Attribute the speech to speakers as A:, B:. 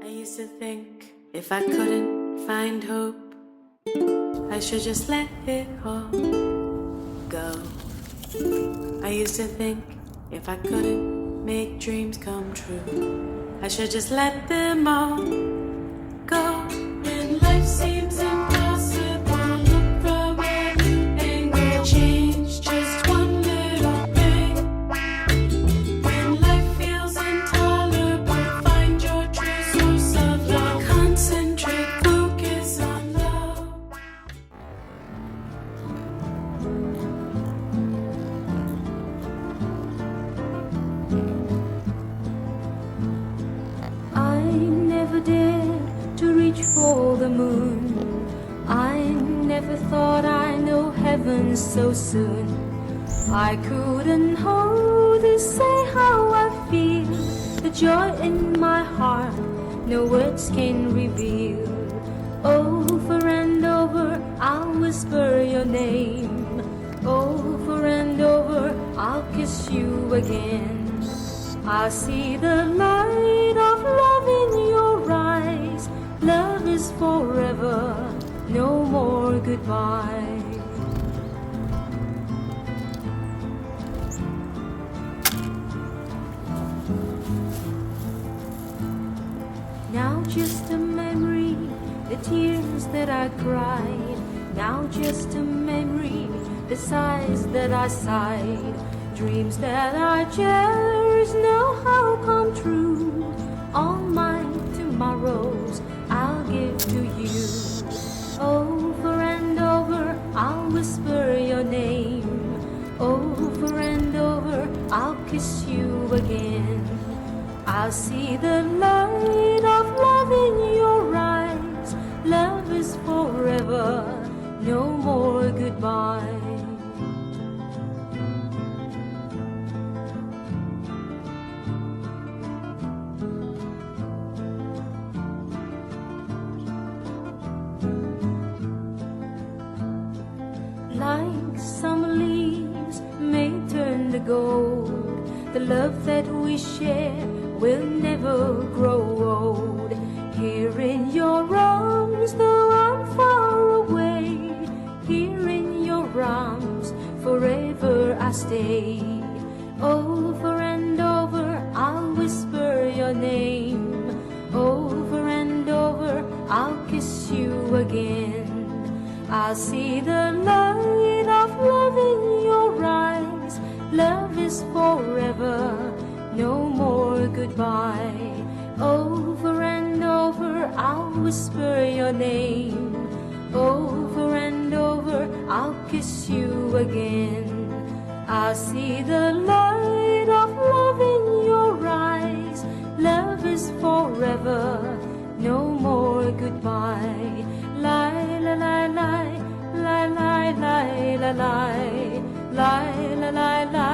A: I used to think if I couldn't find hope, I should just let it all go. I used to think if I couldn't make dreams come true, I should just let them all go. When life seems impossible, look from a new angle. Change just one little thing. When life feels intolerable, find your true source of love. Concentrate, focus on love.
B: I never dared to reach for the moon. I never thought I'd know heaven so soon. I couldn't hold to say how I feel. The joy in my heart no words can reveal. Over and over I'll whisper your name. Over and over I'll kiss you again. I see the light of love in your eyes. Love is forever, no more goodbye. Now just a memory, the tears that I cried. Now just a memory, the sighs that I sighed. Dreams that I cherish know how come true. All my tomorrows I'll give to you. Over and over I'll whisper your name. Over and over I'll kiss you again. I'll see the light of love in your eyes. Love is forever, no more goodbye. Like summer leaves may turn to gold, the love that we share will never grow old. Here in your arms, though I'm far away, here in your arms, forever I stay. Over and over I'll whisper your name. Over and over I'll kiss you again. I'll see the light of love in your eyes. Love is forever, no more goodbye. Over and over I'll whisper your name. Over and over I'll kiss you again. I'll see the light of love in your eyes. Love is forever, no more goodbye. Lie, la, lie, lie, lie, lie, lie, lie, lie, lie, lie, lie.